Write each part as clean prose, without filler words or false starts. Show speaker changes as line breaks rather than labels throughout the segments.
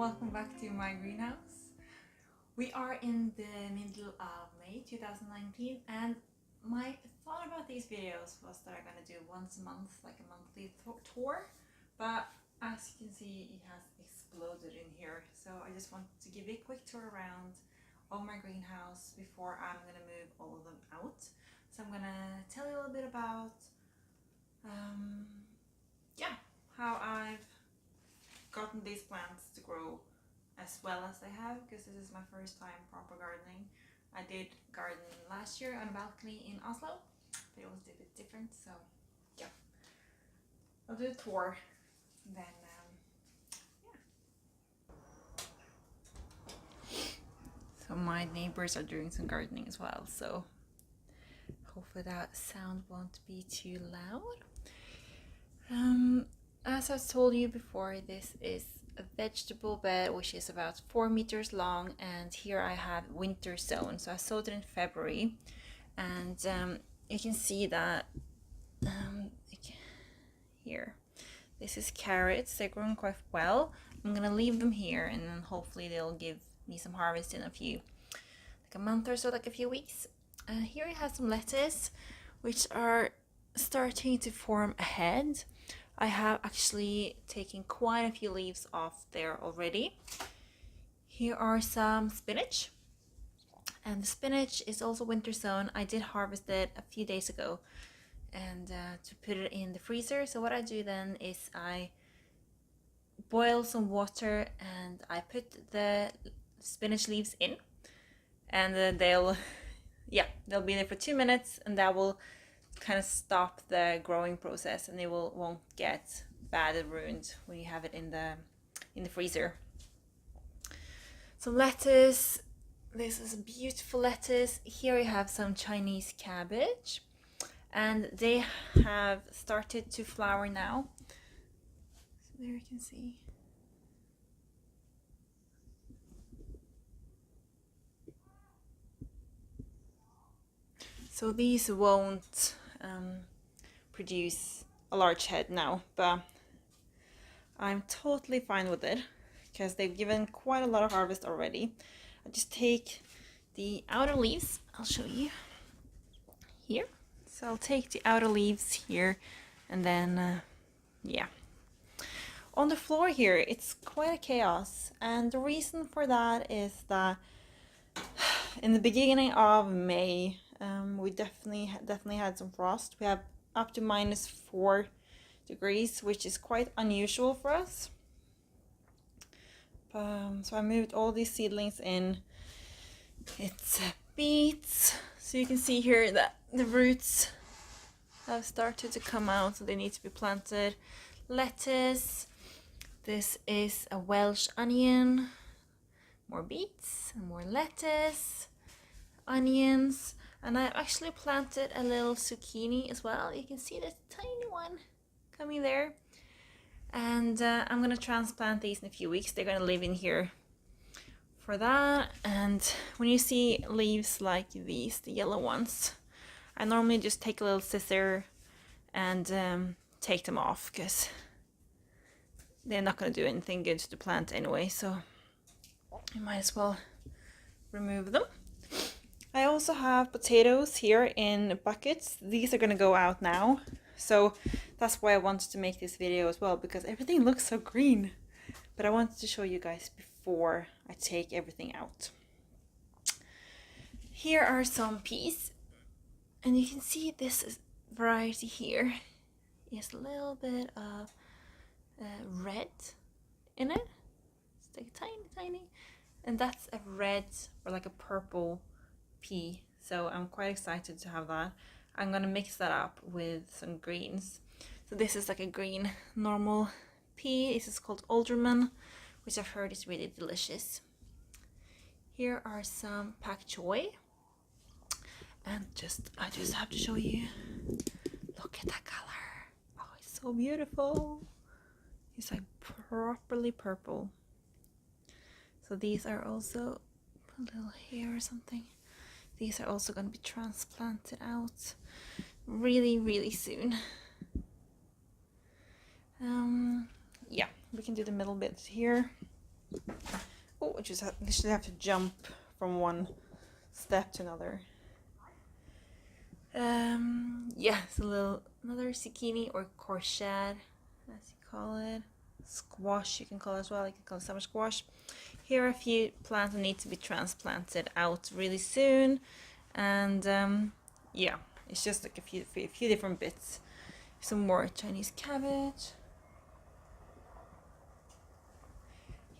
welcome back to my greenhouse. We are in the middle of May 2019 and my thought about these videos was that I'm gonna do once a month, like a monthly tour, but as you can see it has exploded in here, so I just want to give you a quick tour around all my greenhouse before I'm gonna move all of them out. So I'm gonna tell you a little bit about how I've gotten these plants to grow as well as they have, because this is my first time proper gardening. I did garden last year on a balcony in Oslo, but it was a bit different, so yeah. I'll do a tour and then So my neighbors are doing some gardening as well, so hopefully that sound won't be too loud. As I've told you before, this is a vegetable bed which is about 4 meters long, and here I have winter sown. So I sowed it in February, and you can see that here, this is carrots. They're growing quite well. I'm gonna leave them here, and then hopefully they'll give me some harvest in like a month or so, like a few weeks. Here I have some lettuce which are starting to form a head. I have actually taken quite a few leaves off there already. Here are some spinach, and the spinach is also winter sown. I did harvest it a few days ago and to put it in the freezer. So what I do then is I boil some water and I put the spinach leaves in, and they'll be there for 2 minutes, and that will kind of stop the growing process, and it won't get bad and ruined when you have it in the freezer. Some lettuce. This is a beautiful lettuce. Here we have some Chinese cabbage, and they have started to flower now. So there you can see. So these won't produce a large head now, but I'm totally fine with it because they've given quite a lot of harvest already. I just take the outer leaves, I'll show you here. So I'll take the outer leaves here, and then on the floor here it's quite a chaos, and the reason for that is that in the beginning of May we definitely had some frost. We have up to -4 degrees, which is quite unusual for us. So I moved all these seedlings in. It's beets, so you can see here that the roots have started to come out, so they need to be planted. Lettuce, this is a Welsh onion, more beets and more lettuce, onions, and I've actually planted a little zucchini as well. You can see this tiny one coming there, and I'm gonna transplant these in a few weeks. They're gonna live in here for that. And when you see leaves like these, the yellow ones, I normally just take a little scissor and take them off, because they're not gonna do anything good to the plant anyway, so you might as well remove them. I also have potatoes here in buckets. These are gonna go out now, so that's why I wanted to make this video as well, because everything looks so green. But I wanted to show you guys before I take everything out. Here are some peas, and you can see this variety here is a little bit of red in it. It's like tiny, and that's a red or like a purple pea, so I'm quite excited to have that. I'm gonna mix that up with some greens. So this is like a green normal pea. This is called alderman, which I've heard is really delicious. Here are some pak choi, and I just have to show you. Look at that color. Oh, it's so beautiful. It's like properly purple. So these are also a little hair or something. These are also going to be transplanted out really soon. Yeah, we can do the middle bit here. literally have to jump from one step to another. Yes, another zucchini or courgette, as you call it. Squash, you can call it as well. You can call it summer squash. Here are a few plants that need to be transplanted out really soon, and yeah, it's just like a few different bits. Some more Chinese cabbage.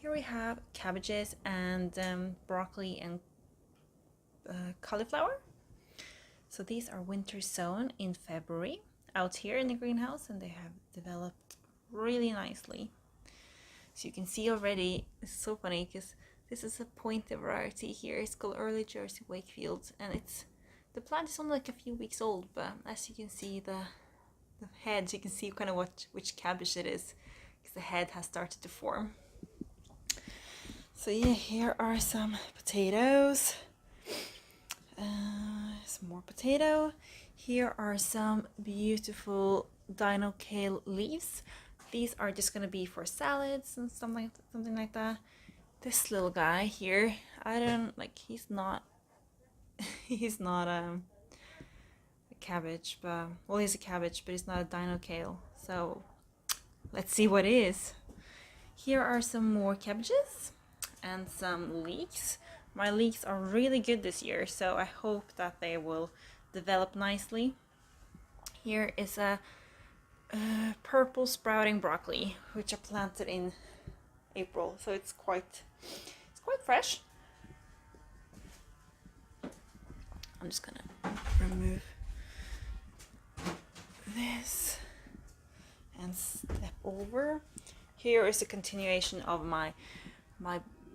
Here we have cabbages and broccoli and cauliflower. So these are winter sown in February out here in the greenhouse, and they have developed really nicely. So you can see already, it's so funny because this is a pointed variety here. It's called Early Jersey Wakefield, and the plant is only like a few weeks old, but as you can see the heads, you can see kind of which cabbage it is, because the head has started to form. So yeah, here are some potatoes. Some more potato. Here are some beautiful dino kale leaves. These are just gonna be for salads and something like that. This little guy here, I don't like. He's not a cabbage, but well, he's a cabbage, but he's not a dino kale. So let's see what it is. Here are some more cabbages and some leeks. My leeks are really good this year, so I hope that they will develop nicely. Here is a purple sprouting broccoli, which I planted in April, so it's quite fresh. I'm just gonna remove this and step over. Here is a continuation of my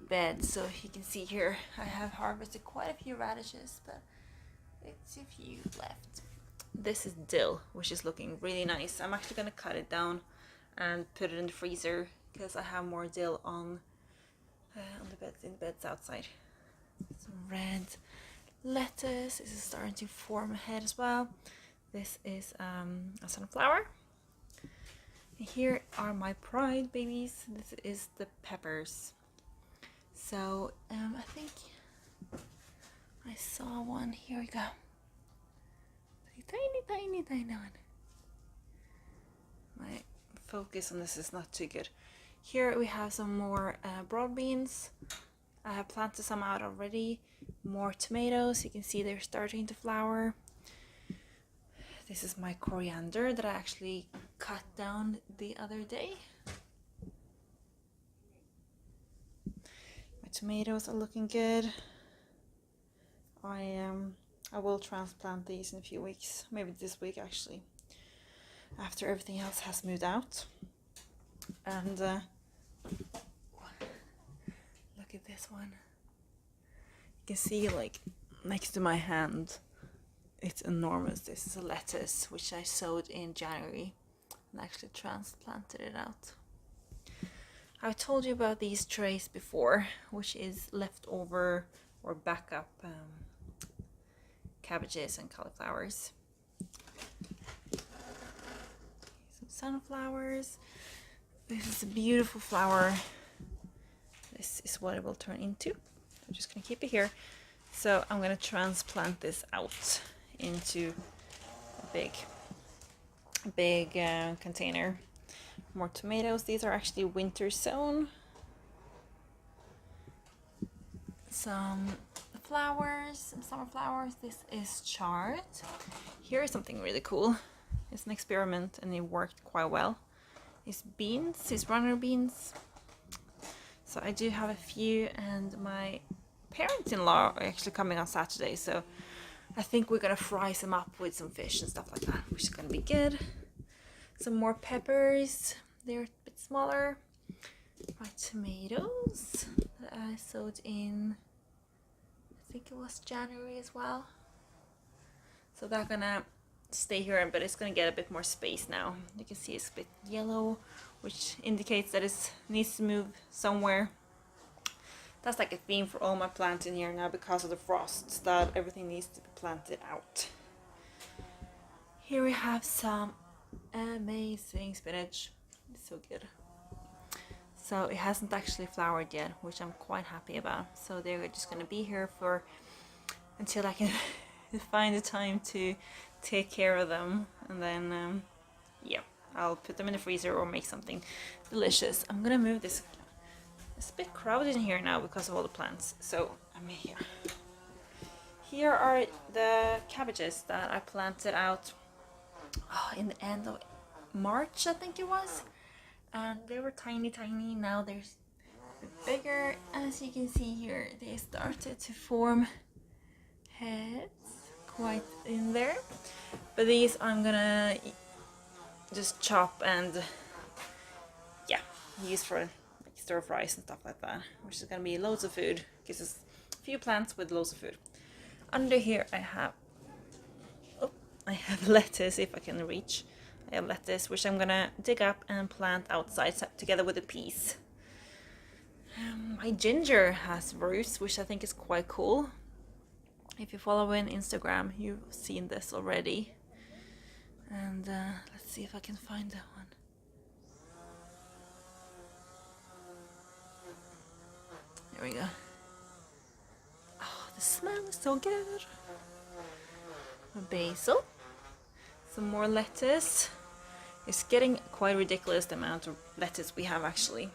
bed, so you can see here I have harvested quite a few radishes, but it's a few left. This is dill, which is looking really nice. I'm actually gonna cut it down and put it in the freezer because I have more dill on the beds outside. Some red lettuce. This is starting to form a head as well. This is a sunflower. And here are my pride babies. This is the peppers. So I think I saw one. Here we go. Tiny one. My focus on this is not too good. Here we have some more broad beans. I have planted some out already. More tomatoes. You can see they're starting to flower. This is my coriander that I actually cut down the other day. My tomatoes are looking good. I will transplant these in a few weeks, maybe this week actually, after everything else has moved out. And look at this one. You can see like next to my hand, it's enormous. This is a lettuce which I sowed in January and actually transplanted it out. I've told you about these trays before, which is leftover or backup cabbages and cauliflowers. Some sunflowers. This is a beautiful flower. This is what it will turn into. I'm just gonna keep it here. So I'm gonna transplant this out into a big container. More tomatoes. These are actually winter sown. Some flowers, some summer flowers. This is chard. Here is something really cool. It's an experiment and it worked quite well. It's beans, it's runner beans. So I do have a few, and my parents-in-law are actually coming on Saturday, so I think we're gonna fry some up with some fish and stuff like that, which is gonna be good. Some more peppers. They're a bit smaller. My tomatoes that I sowed in, I think it was January as well. So they're gonna stay here, but it's gonna get a bit more space now. You can see it's a bit yellow, which indicates that it needs to move somewhere. That's like a theme for all my plants in here now because of the frosts, that everything needs to be planted out. Here we have some amazing spinach. It's so good. So it hasn't actually flowered yet, which I'm quite happy about. So they're just gonna be here for until I can find the time to take care of them, and then yeah, I'll put them in the freezer or make something delicious. I'm gonna move this. It's a bit crowded in here now because of all the plants. So I'm here. Here are the cabbages that I planted out in the end of March, I think it was. And they were tiny. Now they're a bit bigger. As you can see here, they started to form heads quite in there. But these I'm gonna just chop and yeah, use for like stir fries and stuff like that, which is gonna be loads of food. Gives us a few plants with loads of food. Under here I have lettuce, if I can reach. I have lettuce, which I'm gonna dig up and plant outside together with the peas. My ginger has roots, which I think is quite cool. If you follow me on Instagram, you've seen this already. And let's see if I can find that one. There we go. Oh, the smell is so good. Basil. Some more lettuce. It's getting quite ridiculous the amount of lettuce we have actually.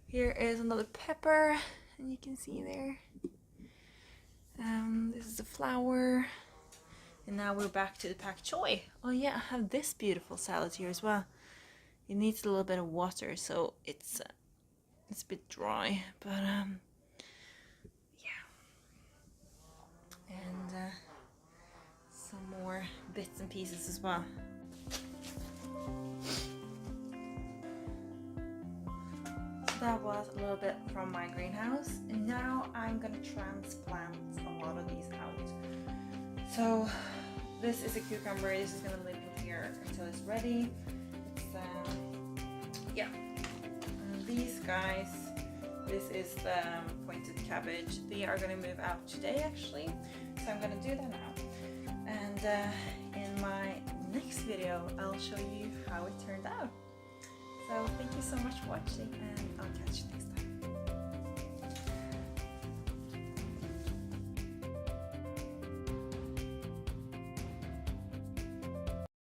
Here is another pepper, and you can see there. This is the flower. And now we're back to the pak choi. Oh yeah, I have this beautiful salad here as well. It needs a little bit of water, so it's a bit dry, but yeah. And some more bits and pieces as well. So that was a little bit from my greenhouse, and now I'm gonna transplant a lot of these out. So this is a cucumber. This is gonna live in here until it's ready. It's yeah. And these guys, this is the pointed cabbage. They are gonna move out today actually, so I'm gonna do that now. And in my next video, I'll show you how it turned out. So thank you so much for watching, and I'll catch you next time.